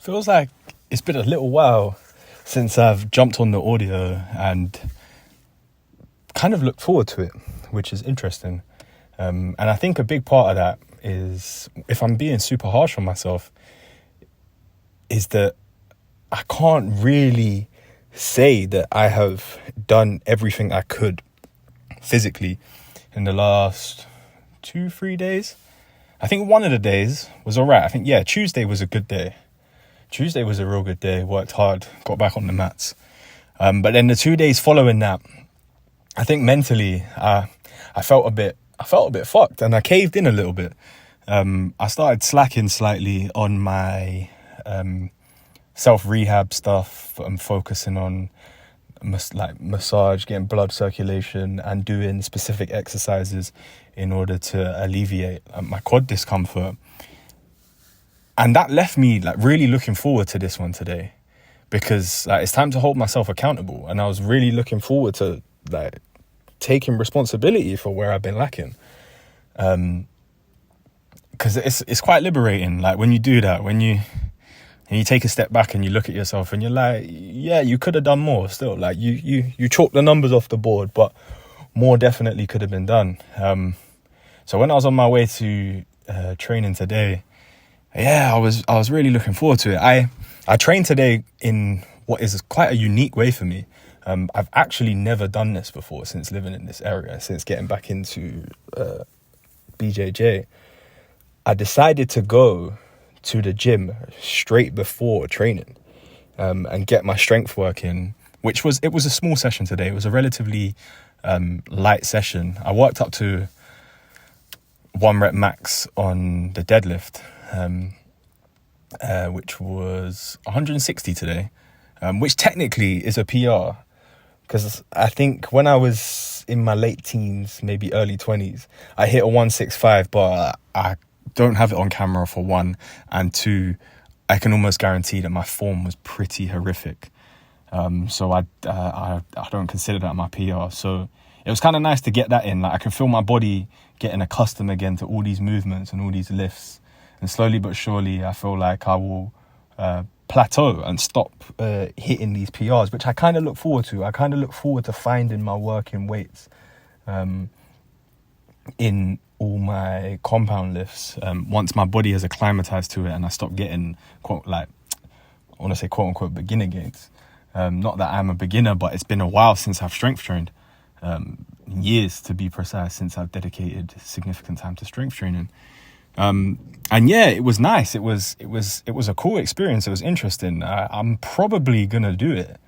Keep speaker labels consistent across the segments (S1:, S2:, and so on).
S1: Feels like it's been a little while since I've jumped on the audio and kind of looked forward to it, which is interesting. And I think a big part of that is, if I'm being super harsh on myself, is that I can't really say that I have done everything I could physically in the last 2-3 days. I think one of the days was all right. I think, Tuesday was a good day. Tuesday was a real good day. Worked hard, got back on the mats. But then the 2 days following that, I think mentally, I felt a bit fucked, and I caved in a little bit. I started slacking slightly on my self-rehab stuff. I'm focusing on massage, getting blood circulation, and doing specific exercises in order to alleviate my quad discomfort. And that left me really looking forward to this one today, because it's time to hold myself accountable. And I was really looking forward to taking responsibility for where I've been lacking. Because it's quite liberating. When you do that, when you take a step back and you look at yourself and you're like, yeah, you could have done more still. You chalk the numbers off the board, but more definitely could have been done. So when I was on my way to training today, I was really looking forward to it. I trained today in what is quite a unique way for me. I've actually never done this before since living in this area, since getting back into BJJ. I decided to go to the gym straight before training and get my strength work in, it was a small session today. It was a relatively light session. I worked up to 1 rep max on the deadlift, which was 160 today, which technically is a PR, because I think when I was in my late teens, maybe early 20s, I hit a 165, but I don't have it on camera, for one, and two, I can almost guarantee that my form was pretty horrific. So I don't consider that my PR. So it was kind of nice to get that in. I can feel my body getting accustomed again to all these movements and all these lifts. And slowly but surely, I feel like I will plateau and stop hitting these PRs, which I kind of look forward to. I kind of look forward to finding my working weights in all my compound lifts once my body has acclimatized to it and I stop getting quote unquote beginner gains. Not that I'm a beginner, but it's been a while since I've strength trained. Years to be precise, since I've dedicated significant time to strength training. It was nice. It was a cool experience. It was interesting. I'm probably gonna do it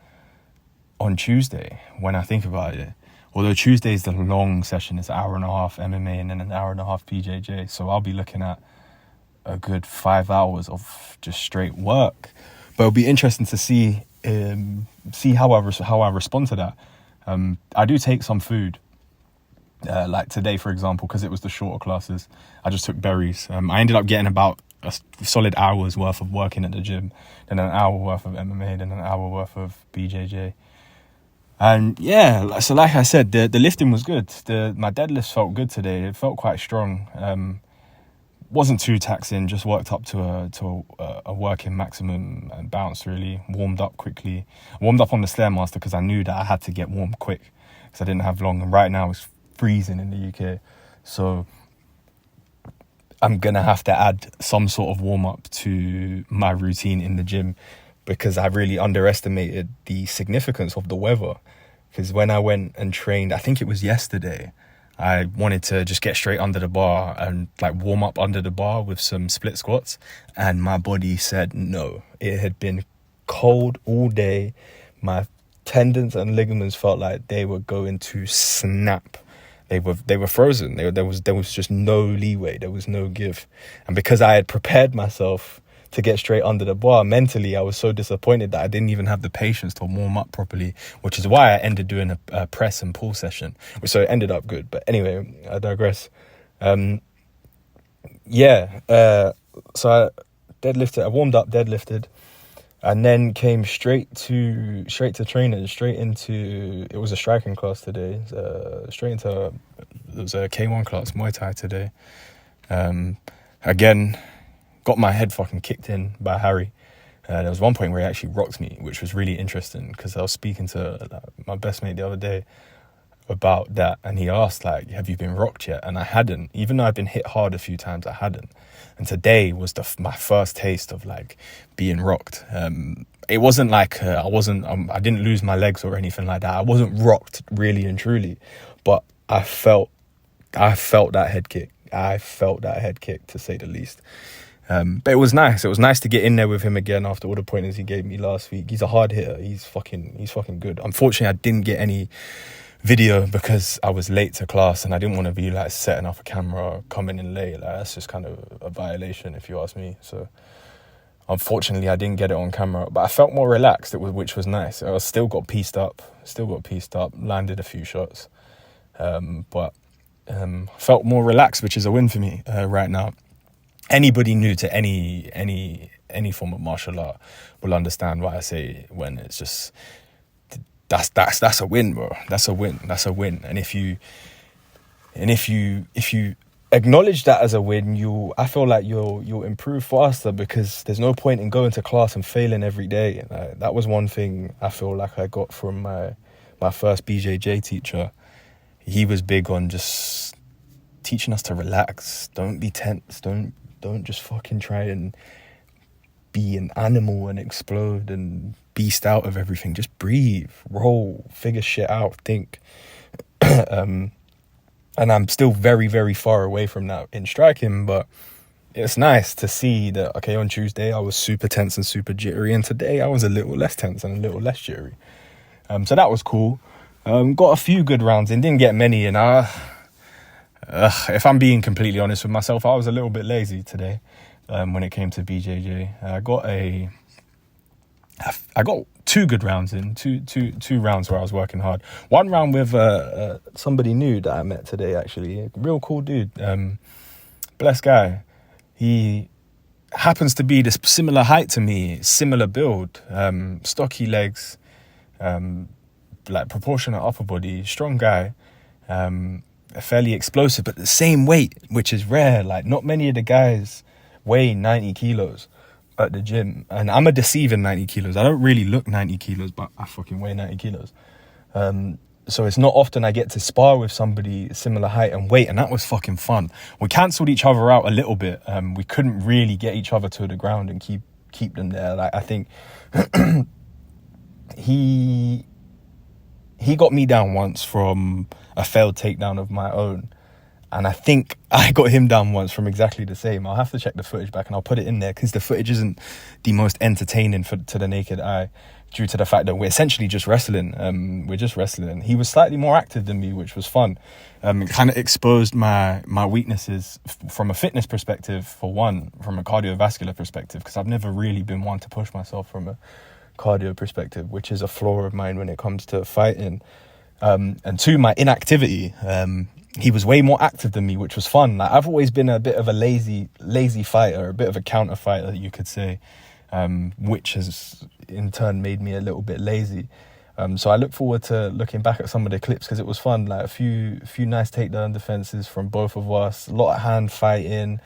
S1: on Tuesday when I think about it. Although Tuesday is the long session, it's an hour and a half MMA and then an hour and a half PJJ. So I'll be looking at a good 5 hours of just straight work. But it'll be interesting to see how I respond to that. I do take some food. Like today, for example, because it was the shorter classes, I just took berries. I ended up getting about a solid hour's worth of working at the gym, then an hour worth of MMA, then an hour worth of BJJ. And so like I said, the lifting was good. My deadlifts felt good today. It felt quite strong. Wasn't too taxing, just worked up to a working maximum and bounced really. Warmed up quickly. Warmed up on the Stairmaster because I knew that I had to get warm quick because I didn't have long. And right now it's freezing in the UK. So I'm going to have to add some sort of warm up to my routine in the gym, because I really underestimated the significance of the weather. Because when I went and trained, I think it was yesterday, I wanted to just get straight under the bar and warm up under the bar with some split squats. And my body said no. It had been cold all day. My tendons and ligaments felt like they were going to snap. They were frozen. There was just no leeway. There was no give. And because I had prepared myself to get straight under the bar, mentally I was so disappointed that I didn't even have the patience to warm up properly, which is why I ended doing a press and pull session, so it ended up good. But anyway, I digress. So I deadlifted. I warmed up, deadlifted, and then came straight to training, straight into, it was a striking class today, it was a K1 class, Muay Thai today. Again, got my head fucking kicked in by Harry. There was one point where he actually rocked me, which was really interesting because I was speaking to my best mate the other day about that, and he asked, like, have you been rocked yet? And I hadn't. Even though I'd been hit hard a few times, I hadn't. And today was my first taste of like being rocked. It wasn't like I didn't lose my legs or anything like that. I wasn't rocked really and truly, but I felt that head kick. I felt that head kick, to say the least. But it was nice. It was nice to get in there with him again after all the pointers he gave me last week. He's a hard hitter. He's fucking good. Unfortunately, I didn't get any video because I was late to class and I didn't want to be like setting up a camera, coming in late. Like, that's just kind of a violation if you ask me. So unfortunately, I didn't get it on camera, but I felt more relaxed, which was nice. I still got pieced up, landed a few shots, but felt more relaxed, which is a win for me right now. Anybody new to any form of martial art will understand why I say when it's just that's a win, bro. That's a win. And if you acknowledge that as a win, I feel like you'll improve faster, because there's no point in going to class and failing every day. That was one thing I feel like I got from my first BJJ teacher. He was big on just teaching us to relax. Don't be tense. Don't just fucking try and be an animal and explode and beast out of everything. Just breathe, roll, figure shit out, think. And I'm still very, very far away from that in striking, but it's nice to see that, okay, on Tuesday I was super tense and super jittery, and today I was a little less tense and a little less jittery. So that was cool. Got a few good rounds in, didn't get many, and if I'm being completely honest with myself, I was a little bit lazy today when it came to BJJ. I got 2 good rounds in, two rounds where I was working hard. One round with somebody new that I met today, actually. A real cool dude. Blessed guy. He happens to be this similar height to me, similar build, stocky legs, like proportionate upper body, strong guy, fairly explosive, but the same weight, which is rare. Like, not many of the guys weigh 90 kilos at the gym, and I'm a deceiving 90 kilos. I don't really look 90 kilos, but I fucking weigh 90 kilos. So it's not often I get to spar with somebody similar height and weight, and that was fucking fun. We cancelled each other out a little bit. We couldn't really get each other to the ground and keep them there. Like, I think he got me down once from a failed takedown of my own. And I think I got him down once from exactly the same. I'll have to check the footage back and I'll put it in there, because the footage isn't the most entertaining to the naked eye, due to the fact that we're essentially just wrestling. We're just wrestling. He was slightly more active than me, which was fun. It kind of exposed my weaknesses from a fitness perspective, for one, from a cardiovascular perspective, because I've never really been one to push myself from a cardio perspective, which is a flaw of mine when it comes to fighting. And 2, my inactivity. He was way more active than me, which was fun. Like, I've always been a bit of a lazy fighter, a bit of a counter fighter, you could say, which has in turn made me a little bit lazy. So I look forward to looking back at some of the clips, because it was fun. Like, a few nice takedown defenses from both of us, a lot of hand fighting.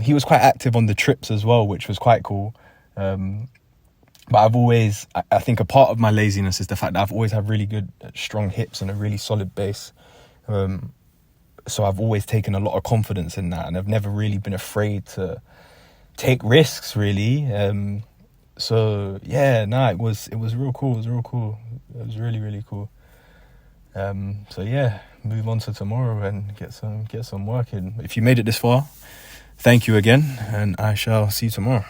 S1: He was quite active on the trips as well, which was quite cool. But I think a part of my laziness is the fact that I've always had really good, strong hips and a really solid base. So I've always taken a lot of confidence in that, and I've never really been afraid to take risks, really. So yeah, it was real cool. It was really, really cool. So yeah, move on to tomorrow and get some work in. If you made it this far, thank you again, and I shall see you tomorrow.